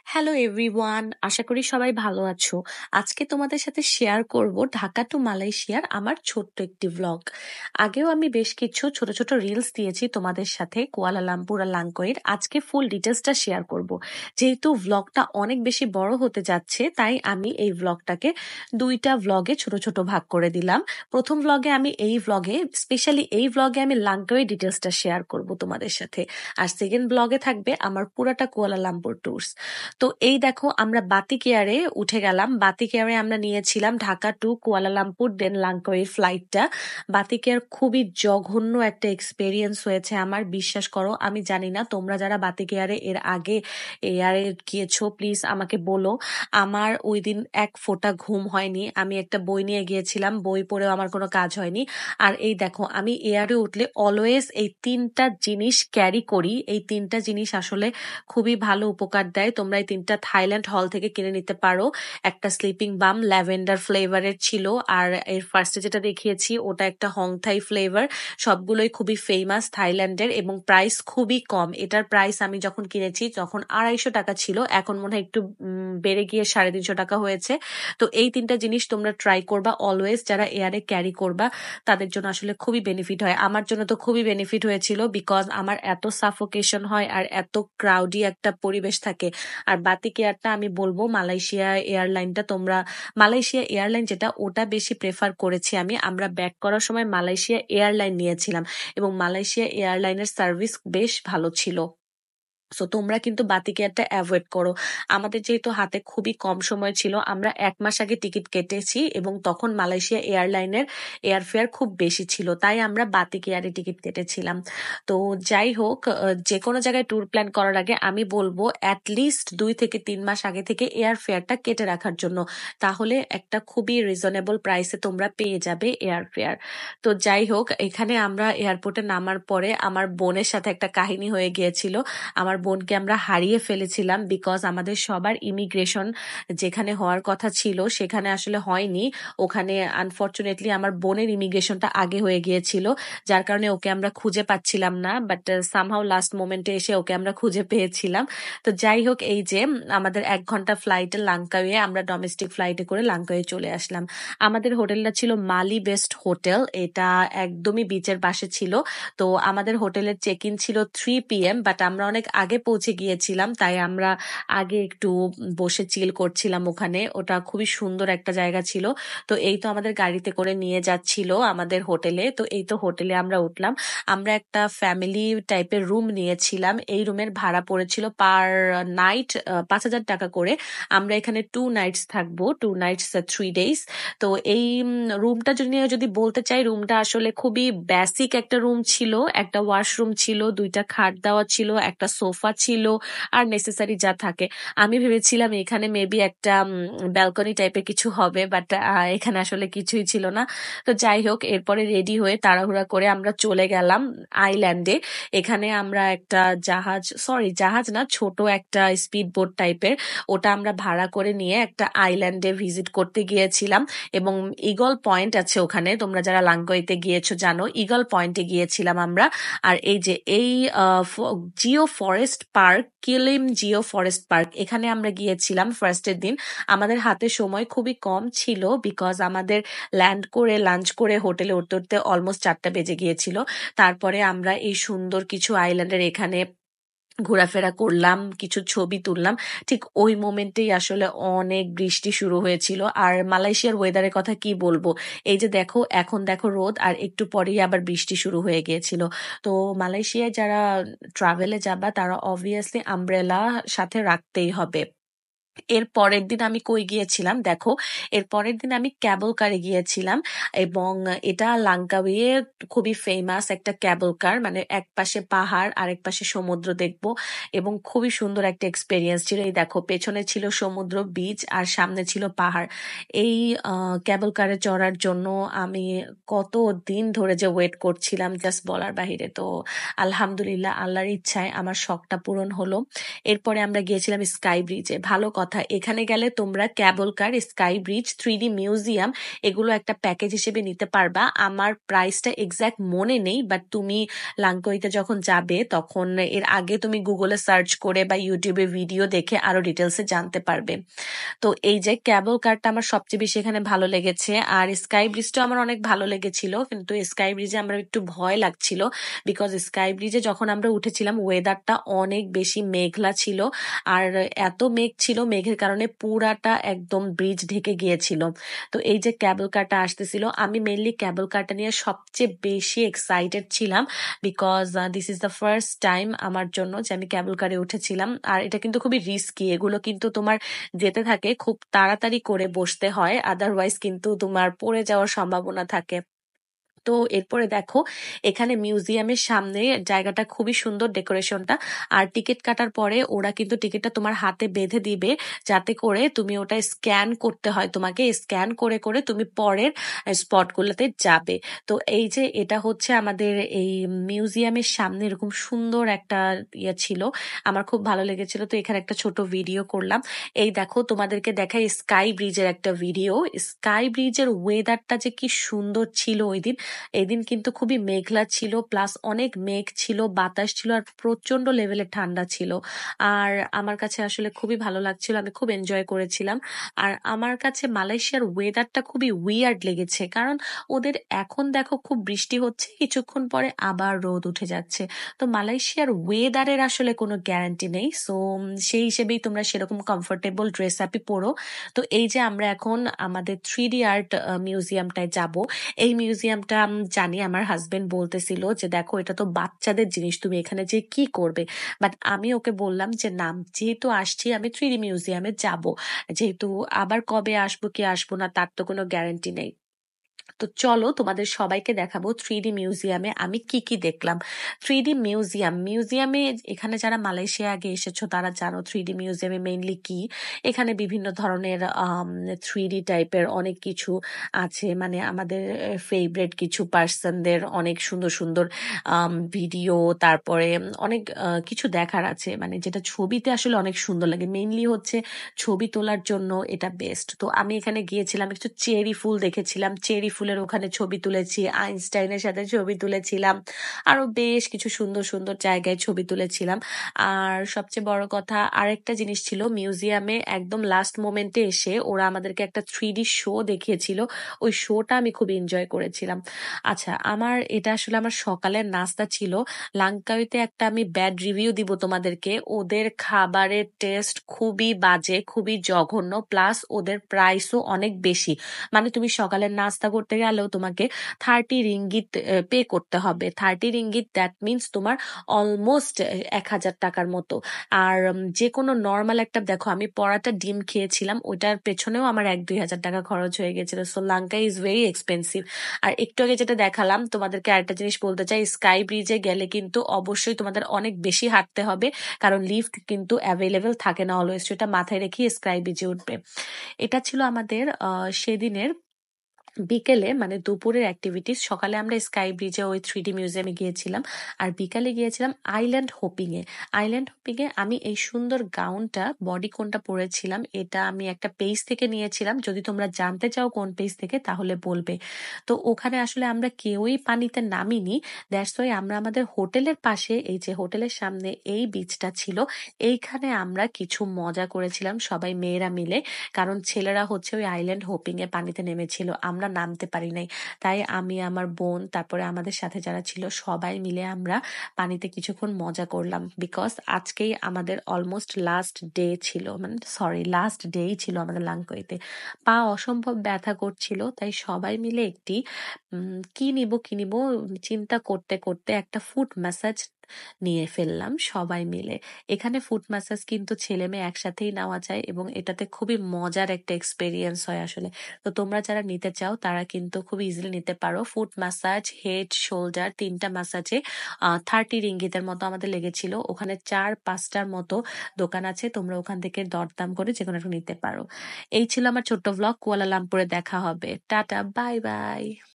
Hello everyone, আশা করি সবাই ভালো আছো। আজকে তোমাদের সাথে শেয়ার করব ঢাকা টু মালয়েশিয়ার আমার ছোট্ট একটি ভ্লগ। আগেও আমি বেশ কিছু ছোট ছোট রিলস দিয়েছি তোমাদের সাথে কুয়ালালামপুর আর লাংকয়ের। আজকে ফুল ডিটেলসটা শেয়ার করব। যেহেতু ভ্লগটা অনেক বেশি বড় হতে যাচ্ছে, তাই আমি এই ভ্লগটাকে দুইটা ভ্লগে ছোট ছোট ভাগ করে দিলাম। প্রথম ভ্লগে আমি স্পেশালি এই ভ্লগে আমি লাংকয়ের ডিটেলসটা শেয়ার করব তোমাদের সাথে। আর সেকেন্ড ব্লগে থাকবে আমার পুরাটা কুয়ালালামপুর ট্যুরস। তো এই দেখো, আমরা বাতিক এয়ারে উঠে গেলাম। বাতিক এয়ারে আমরা নিয়েছিলাম ঢাকা টু কুয়ালালামপুর দেন লাংকয়ের ফ্লাইটটা। বাতিক এয়ার খুবই জঘন্য একটা এক্সপেরিয়েন্স হয়েছে আমার, বিশ্বাস করো। আমি জানি না তোমরা যারা বাতিক এয়ারে এর আগে এয়ারে গিয়েছো প্লিজ আমাকে বলো। আমার ওই দিন এক ফোঁটা ঘুম হয়নি। আমি একটা বই নিয়ে গিয়েছিলাম, বই পড়েও আমার কোনো কাজ হয়নি। আর এই দেখো, আমি এয়ারে উঠলে অলওয়েজ এই তিনটা জিনিস ক্যারি করি। এই তিনটা জিনিস আসলে খুবই ভালো উপকার দেয়। তোমরা এই তিনটা থাইল্যান্ড হল থেকে কিনে নিতে পারো। একটা স্লিপিং বাম ল্যাভেন্ডার ফ্লেভারের ছিল, আর এর ফার্স্টে যেটা দেখিয়েছি ওটা একটা হংথাই ফ্লেভার। সবগুলোই খুবই ফেমাস থাইল্যান্ডের এবং প্রাইস খুবই কম। এটার প্রাইস আমি যখন কিনেছি তখন 250 টাকা ছিল, এখন মনে হয় একটু বেড়ে গিয়ে 350 টাকা হয়েছে। তো এই তিনটা জিনিস তোমরা ট্রাই করবা অলওয়েজ, যারা এয়ারে ক্যারি করবা তাদের জন্য আসলে খুবই বেনিফিট হয়। আমার জন্য তো খুবই বেনিফিট হয়েছিল, বিকজ আমার এত সাফোকেশন হয় আর এত ক্রাউডি একটা পরিবেশ থাকে। আর বাতিক এয়ারটা আমি বলবো, মালয়েশিয়া এয়ারলাইনটা তোমরা, মালয়েশিয়া এয়ারলাইন যেটা ওটা বেশি প্রেফার করেছি আমি। আমরা ব্যাক করার সময় মালয়েশিয়া এয়ারলাইন নিয়েছিলাম এবং মালয়েশিয়া এয়ারলাইনের সার্ভিস বেশ ভালো ছিল। সো তোমরা কিন্তু বাতিক এয়ারটা অ্যাভয়েড করো। আমাদের যেহেতু হাতে খুবই কম সময় ছিল, আমরা 1 মাস আগে টিকিট কেটেছি এবং তখন মালয়েশিয়া এয়ারলাইনের এয়ারফেয়ার খুব বেশি ছিল, তাই আমরা বাতিক এয়ারে টিকিট কেটেছিলাম। তো যাই হোক, যে কোনো জায়গায় ট্যুর প্ল্যান করার আগে আমি বলবো অ্যাটলিস্ট 2 থেকে 3 মাস আগে থেকে এয়ারফেয়ারটা কেটে রাখার জন্য। তাহলে একটা খুবই রিজনেবল প্রাইসে তোমরা পেয়ে যাবে এয়ারফেয়ার। তো যাই হোক, এখানে আমরা এয়ারপোর্টে নামার পরে আমার বোনের সাথে একটা কাহিনী হয়ে গিয়েছিল। আমার বোনকে আমরা হারিয়ে ফেলেছিলাম, বিকজ আমাদের সবার ইমিগ্রেশন যেখানে হওয়ার কথা ছিল সেখানে আসলে হয়নি। ওখানে আনফর্চুনেটলি আমার বোনের ইমিগ্রেশনটা আগে হয়ে গিয়েছিল, যার কারণে ওকে আমরা খুঁজে পাচ্ছিলাম না। বাট সামহাউ লাস্ট মোমেন্টে এসে ওকে আমরা খুঁজে পেয়েছিলাম। তো যাই হোক, এই যে আমাদের 1 ঘন্টা ফ্লাইটে লাংকাওয়ে, আমরা ডোমেস্টিক ফ্লাইটে করে লাংকাওয়ে চলে আসলাম। আমাদের হোটেলটা ছিল মালি বেস্ট হোটেল, এটা একদমই বিচের পাশে ছিল। তো আমাদের হোটেলের চেক ইন ছিল 3 PM, বাট আমরা অনেক আগে পৌঁছে গিয়েছিলাম, তাই আমরা আগে একটু বসে চিল করছিলাম ওখানে। ওটা খুবই সুন্দর একটা জায়গা ছিল। তো এই তো আমাদের গাড়িতে করে নিয়ে যাচ্ছিল আমাদের হোটেলে। তো এই তো হোটেলে আমরা উঠলাম। আমরা একটা ফ্যামিলি টাইপের রুম নিয়েছিলাম। এই রুমের ভাড়া পড়েছিল পার নাইট 5,000 টাকা করে। আমরা এখানে 2 নাইটস থাকবো, 2 নাইটস 3 ডেজ। তো এই রুমটা যদি বলতে চাই, রুমটা আসলে খুবই বেসিক একটা রুম ছিল। একটা ওয়াশরুম ছিল, 2টা খাট দেওয়া ছিল, একটা সোফা ছিল, আর নেসেসারি যা থাকে। আমি ভেবেছিলাম এখানে মেবি একটা ব্যালকনি টাইপের কিছু হবে, বাট এখানে আসলে কিছুই ছিল না। তো যাই হোক, এরপরে রেডি হয়ে তাড়াহুড়া করে আমরা চলে গেলাম আইল্যান্ডে। এখানে আমরা একটা জাহাজ না, ছোট একটা স্পিড বোট টাইপের, ওটা আমরা ভাড়া করে নিয়ে একটা আইল্যান্ডে ভিজিট করতে গিয়েছিলাম। এবং ইগল পয়েন্ট আছে ওখানে, তোমরা যারা লাংকয়েতে গিয়েছো জানো, ইগল পয়েন্টে গিয়েছিলাম আমরা। আর এই যে এই Jio forest park, কিলিম Jio forest park, এখানে আমরা গিয়েছিলাম ফার্স্টের দিন। আমাদের হাতে সময় খুবই কম ছিল, বিকজ আমাদের ল্যান্ড করে লাঞ্চ করে হোটেলে উঠতে উঠতে অলমোস্ট 4টা বেজে গিয়েছিল। তারপরে আমরা এই সুন্দর কিছু আইল্যান্ডের এখানে ঘোরাফেরা করলাম, কিছু ছবি তুললাম। ঠিক ওই মোমেন্টেই আসলে অনেক বৃষ্টি শুরু হয়েছিল। আর মালয়েশিয়ার ওয়েদারের কথা কি বলবো, এই যে দেখো, এখন দেখো রোদ, আর একটু পরেই আবার বৃষ্টি শুরু হয়ে গিয়েছিল। তো মালয়েশিয়ায় যারা ট্রাভেলে যাবা তারা অবভিয়াসলি আমব্রেলা সাথে রাখতেই হবে। এর পরের দিন আমি কই গিয়েছিলাম দেখো, এর পরের দিন আমি ক্যাবল কারে গিয়েছিলাম। এবং এটা লাংকাউয়ে খুবই ফেমাস একটা ক্যাবল কার, মানে এক পাশে পাহাড় আর এক পাশে সমুদ্র দেখবো, এবং খুবই সুন্দর একটা এক্সপেরিয়েন্স ছিল। এই দেখো, পেছনে ছিল সমুদ্র বিচ আর সামনে ছিল পাহাড়। এই ক্যাবল কারে চড়ার জন্য আমি কত দিন ধরে যে ওয়েট করছিলাম, জাস্ট বলার বাহিরে। তো আলহামদুলিল্লাহ, আল্লাহর ইচ্ছায় আমার শখটা পূরণ হলো। এরপরে আমরা গিয়েছিলাম স্কাই ব্রিজে। ভালো কথা, কথা, এখানে গেলে তোমরা ক্যাবল কার, স্কাই ব্রিজ, 3D মিউজিয়াম এগুলো একটা প্যাকেজ হিসেবে নিতে পারবা। আমার প্রাইসটা এক্সাক্ট মনে নেই, বাট তুমি লাঙ্কইতে যখন যাবে তখন এর আগে তুমি গুগলে সার্চ করে বা ইউটিউবে ভিডিও দেখে আরো ডিটেলসে জানতে পারবে। তো এই যে ক্যাবল কারটা আমার সবচেয়ে বেশি এখানে ভালো লেগেছে, আর স্কাই ব্রিজটা আমার অনেক ভালো লেগেছিল, কিন্তু স্কাই ব্রিজে আমরা একটু ভয় লাগছিল, বিকজ স্কাই ব্রিজে যখন আমরা উঠেছিলাম ওয়েদারটা অনেক বেশি মেঘলা ছিল, আর এত মেঘ ছিল, মেঘের কারণে পুরাটা একদম ব্রিজ ঢেকে গিয়েছিল। তো এই যে ক্যাবল কারটা আসতেছিল, আমি মেনলি ক্যাবল কারটা নিয়ে সবচেয়ে বেশি এক্সাইটেড ছিলাম, because this is the first time আমার জন্য যে আমি ক্যাবল কারে উঠেছিলাম। আর এটা কিন্তু খুবই রিস্কি, এগুলো কিন্তু তোমার যেতে থাকে খুব তাড়াতাড়ি করে বসতে হয়, আদারওয়াইজ কিন্তু তোমার পড়ে যাওয়ার সম্ভাবনা থাকে। তো এরপরে দেখো এখানে মিউজিয়ামের সামনে জায়গাটা খুবই সুন্দর, ডেকোরেশনটা। আর টিকিট কাটার পরে ওরা কিন্তু টিকিটটা তোমার হাতে বেঁধে দিবে, যাতে করে তুমি ওটা স্ক্যান করতে হয়, তোমাকে স্ক্যান করে করে তুমি পরের স্পটগুলোতে যাবে। তো এই যে এটা হচ্ছে আমাদের এই মিউজিয়ামের সামনে এরকম সুন্দর একটা ইয়ে ছিল, আমার খুব ভালো লেগেছিল। তো এখানে একটা ছোট ভিডিও করলাম। এই দেখো তোমাদেরকে দেখাই স্কাই ব্রিজের একটা ভিডিও। স্কাই ব্রিজের ওয়েদারটা যে কি সুন্দর ছিল ওই দিন। এদিন কিন্তু খুবই মেঘলা ছিল, প্লাস অনেক মেঘ ছিল, বাতাস ছিল, আর প্রচন্ড লেভেলের ঠান্ডা ছিল। আর আমার কাছে আসলে খুবই ভালো লাগছিল, আমি খুব এনজয় করেছিলাম। আর আমার কাছে মালয়েশিয়ার ওয়েদারটা খুবই উইয়ার্ড লেগেছে, কারণ ওদের এখন দেখো খুব বৃষ্টি হচ্ছে, কিছুক্ষণ পরে আবার রোদ উঠে যাচ্ছে। তো মালয়েশিয়ার ওয়েদারের আসলে কোনো গ্যারান্টি নেই। সো সেই হিসেবেই তোমরা সেরকম কমফোর্টেবল ড্রেস আপই পরো। তো এই যে আমরা এখন আমাদের 3D আর্ট মিউজিয়ামটায় যাব। এই মিউজিয়ামটা জানি আমার হাজবেন্ড বলতেছিল যে দেখো এটা তো বাচ্চাদের জিনিস, তুমি এখানে যে কি করবে, বাট আমি ওকে বললাম যে না, যেহেতু আসছি আমি 3D মিউজিয়ামে যাব, যেহেতু আবার কবে আসবো কি আসবো না তার তো কোনো গ্যারান্টি নেই। তো চলো তোমাদের সবাইকে দেখাবো 3D মিউজিয়ামে আমি কি কি দেখলাম। 3D মিউজিয়ামে এখানে যারা মালয়েশিয়া আগে এসেছো তারা জানো 3D মিউজিয়ামে মেইনলি কি। এখানে বিভিন্ন ধরনের 3D টাইপের অনেক কিছু আছে, মানে আমাদের ফেভারিট কিছু পার্সনদের অনেক সুন্দর সুন্দর ভিডিও, তারপরে অনেক কিছু দেখার আছে, মানে যেটা ছবিতে আসলে অনেক সুন্দর লাগে, মেইনলি হচ্ছে ছবি তোলার জন্য এটা বেস্ট। তো আমি এখানে গিয়েছিলাম, একটু চেরি ফুল দেখেছিলাম, চেরি ফুলের ওখানে ছবি তুলেছি, আইনস্টাইনের সাথে ছবি তুলেছিলাম, আরো বেশ কিছু সুন্দর সুন্দর জায়গায় ছবি তুলেছিলাম। আর সবচেয়ে বড় কথা আরেকটা জিনিস ছিল, মিউজিয়ামে একদম লাস্ট মোমেন্টে এসে ওরা আমাদেরকে একটা 3D শো দেখিয়েছিল, ওই শোটা আমি খুব এনজয় করেছিলাম। আচ্ছা, আমার এটা আসলে আমার সকালের নাস্তা ছিল। লাঙ্কাউইতে একটা আমি ব্যাড রিভিউ দিব তোমাদেরকে, ওদের খাবারের টেস্ট খুবই বাজে, খুবই জঘন্য, প্লাস ওদের প্রাইসও অনেক বেশি। মানে তুমি সকালের নাস্তা করতে গেলেও তোমাকে 30 রিঙ্গিত পে করতে হবে। 30 রিঙ্গিত দ্যাট মিনস তোমার অলমোস্ট 1,000 টাকার মতো। আর যে কোনো নর্মাল একটা, দেখো আমি পরাটা ডিম খেয়েছিলাম, ওটার পেছনেও আমার 1-2 হাজার টাকা খরচ হয়ে গেছিল। So Lanka is very expensive. আর একটু আগে যেটা দেখালাম তোমাদেরকে আরেকটা জিনিস বলতে চাই, স্কাই ব্রিজে গেলে কিন্তু অবশ্যই তোমাদের অনেক বেশি হাঁটতে হবে, কারণ লিফট কিন্তু অ্যাভেলেবেল থাকে না অলওয়েজ, সেটা মাথায় রেখে স্কাই ব্রিজে উঠবে। এটা ছিল আমাদের সেদিনের বিকেলে, মানে দুপুরের অ্যাক্টিভিটিস। সকালে আমরা স্কাই ব্রিজে ওই 3D মিউজিয়ামে গিয়েছিলাম, আর বিকালে গিয়েছিলাম আইল্যান্ড হোপিং এ। আইল্যান্ড হোপিং এ আমি এই সুন্দর গাউনটা, বডি কোনটা পরেছিলাম, এটা আমি একটা পেজ থেকে নিয়েছিলাম, যদি তোমরা জানতে চাও কোন পেজ থেকে তাহলে বলবে। তো ওখানে আসলে আমরা কেউই পানিতে নামিনি, দ্যাটস ওয়াই আমরা আমাদের হোটেলের পাশে, এই যে হোটেলের সামনে এই বিচটা ছিল, এইখানে আমরা কিছু মজা করেছিলাম সবাই মেয়েরা মিলে, কারণ ছেলেরা হচ্ছে ওই আইল্যান্ড হোপিং এ পানিতে নেমেছিল, আমরা নামতে পারি নাই। তাই আমি, আমার বোন, তারপরে আমাদের সাথে যারা ছিল সবাই মিলে আমরা পানিতে কিছুক্ষণ মজা করলাম, বিকজ আজকেই আমাদের অলমোস্ট লাস্ট ডে ছিল, মানে সরি লাস্ট ডেই ছিল আমাদের লাঙ্কইতে। পা অসম্ভব ব্যথা করছিল, তাই সবাই মিলে একটি কি নিব চিন্তা করতে করতে একটা ফুট ম্যাসাজ নিয়ে ফেললাম সবাই মিলে। এখানে ফুট ম্যাসাজ কিন্তু ছেলে মেয়ে একসাথেই নেওয়া যায়, এবং এটাতে খুবই মজার একটা এক্সপেরিয়েন্স হয় আসলে। তো তোমরা যারা নিতে চাও তারা কিন্তু খুব ইজিলি নিতে পারো। ফুট ম্যাসাজ, হেড, শোল্ডার, 3টা ম্যাসাজে 30 রিঙ্গিতের মতো আমাদের লেগেছিল। ওখানে 4-5টার মতো দোকান আছে, তোমরা ওখান থেকে দরদাম করে যে কোনো একটা নিতে পারো। এই ছিল আমার ছোট্ট ভ্লগ, কুয়ালালামপুরে দেখা হবে, টাটা, বাই বাই।